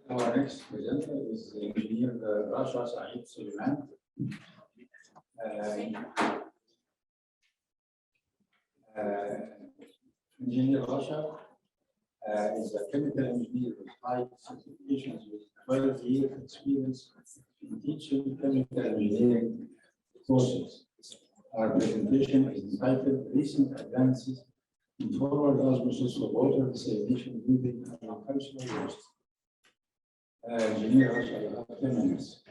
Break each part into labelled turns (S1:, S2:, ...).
S1: Our next presenter is Engineer Rasha Saeed Suleiman. Engineer Rasha is a chemical engineer with high certifications with 12 years experience in teaching chemical engineering courses. Our presentation is entitled Recent Advances in Forward Osmosis for Water Desalination Using Agricultural Waste. Engineer Rasha, you have 10 minutes.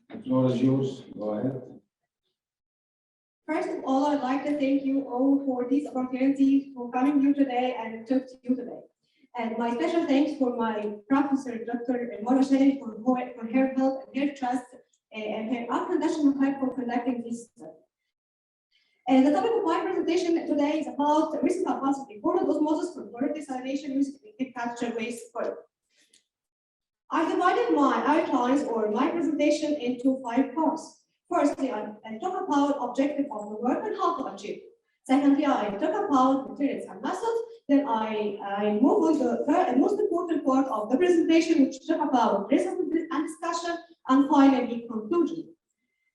S1: The floor is yours. Go ahead.
S2: First of all, I'd like to thank you all for this opportunity for coming here today and talk to you today. And my special thanks for my professor, Dr. Rasha, for her help and her trust and her unconditional help for conducting this study. And the topic of my presentation today is about recent advances in forward osmosis for water desalination using agricultural waste product. I divided my outlines or my presentation into 5 parts. Firstly, I talk about objective of the work and how to achieve. Secondly, I talk about materials and methods. Then I move on to the most important part of the presentation, which talk about results and discussion, and finally conclusion.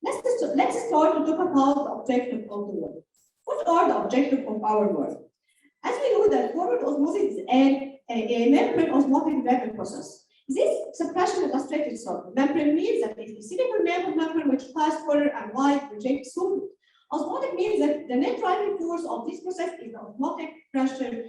S2: Let's start to talk about the objective of the work. What are the objectives of our work? As we know that forward osmosis is a membrane osmotic dependent process. This suppression illustrated solvent. Membrane means that it is a semi-permeable membrane which passes water and light rejects solvent. Osmotic means that the net driving force of this process is the osmotic pressure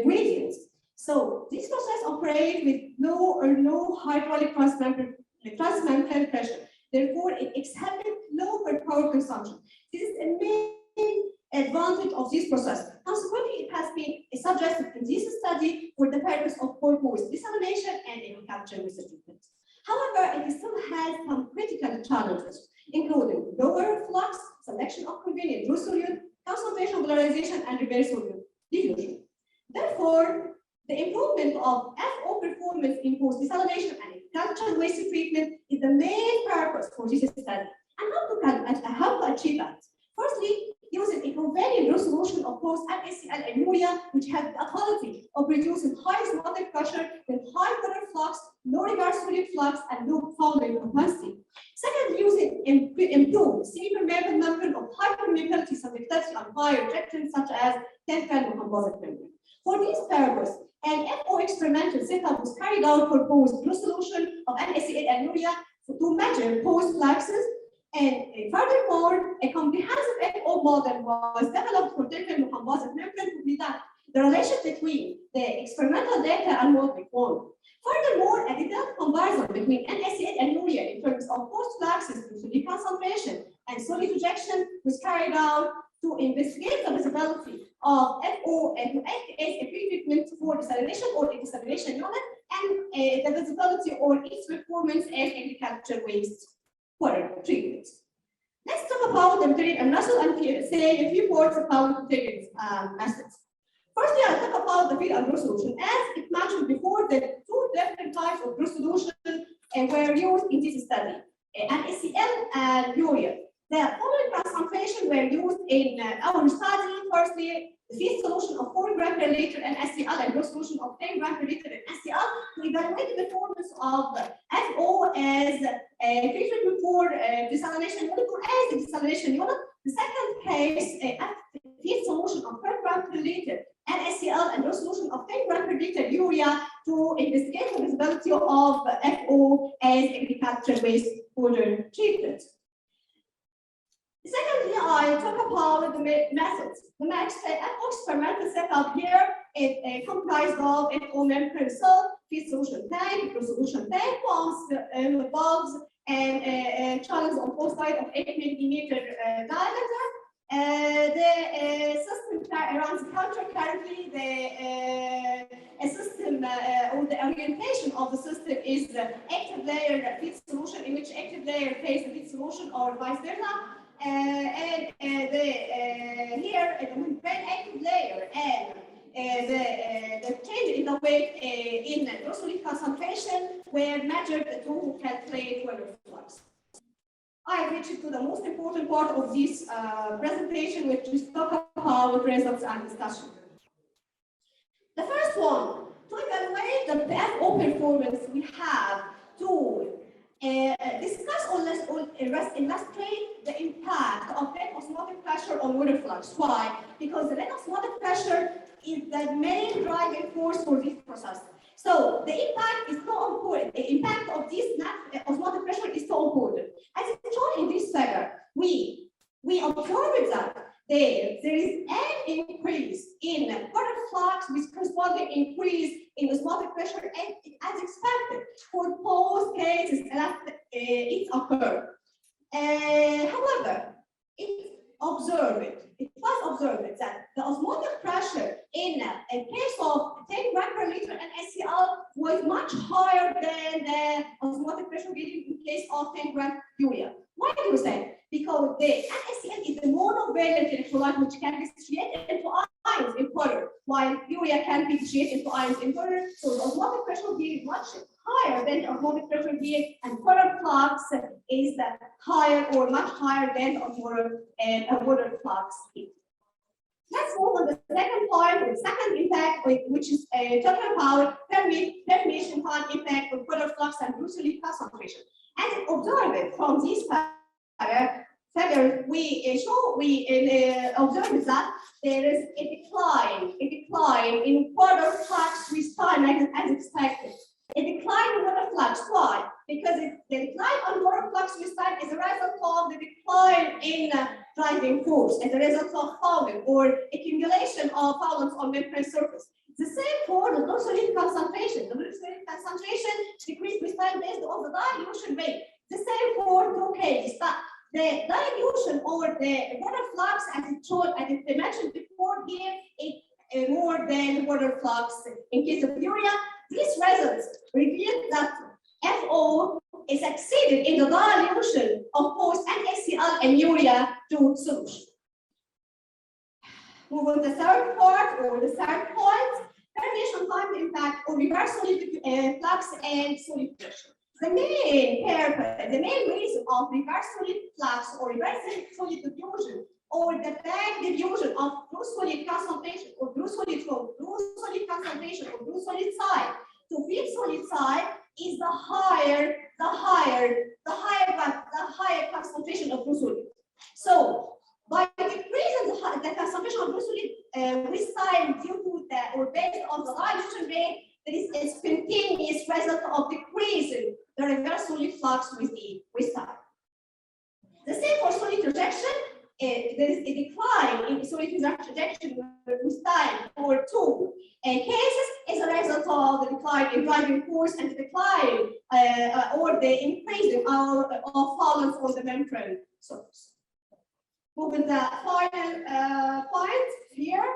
S2: gradient. So this process operates with low or no hydraulic transmembrane pressure. Therefore, it exhibits low power consumption. This is a main advantage of this process. Consequently, it has been suggested in this study for the purpose of purpose desalination and agricultural waste treatment. However, it still has some critical challenges, including lower flux, selection of convenient true solute, concentration polarization, and reverse solute diffusion. Therefore, the improvement of FO performance in post desalination and agricultural waste treatment is the main purpose for this study. And how to achieve that? Firstly, using a convenient resolution of both NaCl and urea, which have the ability of reducing high osmotic pressure with high water flux, low reverse solute flux, and low fouling capacity. Second, using improved semi-permeable membrane of high permeability, subjectivity, and high rejection, such as thin-film composite membrane. For this purpose, an FO experimental setup was carried out for both resolution of NaCl and urea to measure post fluxes. And furthermore, a comprehensive FO model was developed for thin-film composite membrane to be done. The relation between the experimental data and what we found. Furthermore, a detailed comparison between NaCl and urea in terms of post fluxes to solute concentration and solute rejection was carried out to investigate the visibility of FO and to act as a pre-treatment for desalination or a desalination unit, and the visibility or its performance as agricultural waste water treatment. Let's talk about the material and method and say a few words about materials methods. Firstly, I'll talk about the feed and resolution. As it mentioned before, the 2 different types of resolution were used in this study, NaCl and urea. The following concentration were used in our study. Firstly, the feed solution of 4 grams per liter NaCl and resolution of 10 grams per liter NaCl to evaluate the performance of FO as a treatment for desalination unit or as a desalination unit. The second case, feed solution of 10 grams per liter NaCl and resolution of 10 grams per liter urea to investigate the visibility of FO as agricultural waste water treatment. Secondly, I talk about the methods. The FO experimental setup here is comprised of FO membrane cell, feed solution tank, resolution tank, pumps, valves, and channels on both sides of 8 millimeter diameter. The system runs counter-currently. The system or the orientation of the system is the active layer feed solution, in which active layer faces the feed solution or vice versa. Here the membrane active layer and the change in the weight in the solute concentration were measured to calculate water flux. I reached to the most important part of this presentation, which is talk about results and discussion. The first one, to the FO performance, we have to discuss or illustrate the impact of net osmotic pressure on water flux. Why? Because the net osmotic pressure is the main driving force for this process. So the impact is so important. The impact of this net osmotic pressure is so important. As it's shown in this figure, we observed that there is an increase in water flux with corresponding increase in osmotic pressure as expected for both cases that it occurred. However, it was observed that the osmotic pressure in a case of 10 gram per liter NaCl was much higher than the osmotic pressure given in case of 10 gram urea. Why do you say? Because the NaCl is a monovalent electrolyte which can be dissociated into ions in water, while urea can be dissociated into ions in water. So the osmotic pressure here is much higher than the osmotic pressure here, and water flux is higher or much higher than the water flux here. Let's move on to the second point, the second impact, which is talking about termination time impact of water flux and brucellite concentration. As observed from this figure, we observed that there is a decline in water flux with time as expected. A decline in water flux. Why? Because the decline on water flux with time is a result of the decline in driving force as a result of fouling or accumulation of foulants on membrane surface. The same for the brucellite concentration. The brucellite concentration decreased with time based on the dilution rate. The same for two cases, but the dilution or the water flux, as it showed, as I mentioned before here, is more than water flux in case of urea. These results reveal that FO is exceeded in the dilution of both NaCl and urea to solution. Move on to the third part or the third point, termination time impact on reverse solid flux and solid pressure. The main reason of reverse solid flux or reverse solid diffusion or the back diffusion of blue solid concentration or blue solid flow, blue solid concentration or blue solid side to feed solid side is the higher concentration of blue solid. So by decreasing the concentration of blue solid with time due to or based on the dilution rate, there is a spontaneous result of decreasing the reverse solid flux with time. The same for solid rejection. There is a decline in solid rejection with time for two cases as a result of the decline in driving force and the decline or the increasing of foulants on the membrane surface. Moving the final point here,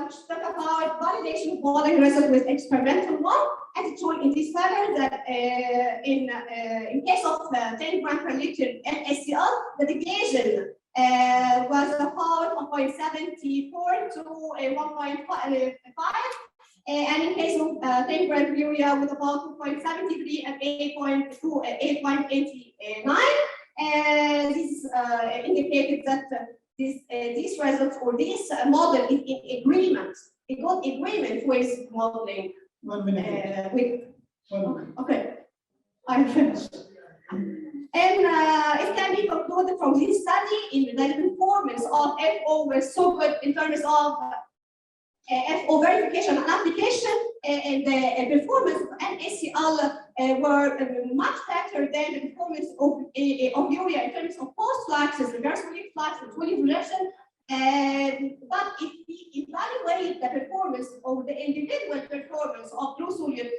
S2: which talk about validation of modeling result with experimental one, as it's shown in this figure that in case of 10 gram per liter NaCl, the deviation was about 1.74 to 1.5, and in case of 10 gram urea with about 2.73 and 8.89. This indicated that these results or this model is in agreement. It got agreement with modeling.
S1: 1 minute.
S2: Okay, I'm finished. And it can be concluded from this study in the performance of FO was so good in terms of FO verification and application, and the performance of NaCl were much better than the performance of urea in terms of post fluxes, reverse solid flux, and solid rejection. But if we evaluate the performance of the individual performance of blue solid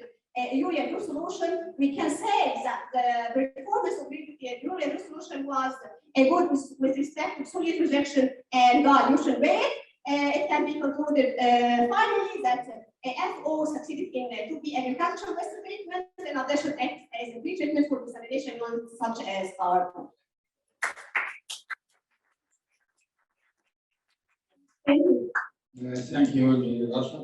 S2: urea blue solution, we can say that the performance of urea blue solution was good with respect to solid rejection and dilution rate. It can be concluded finally that FO succeeded in 2P agricultural waste treatment, in addition as a pre-treatment for desalination such as our.
S1: Thank you, Rasha.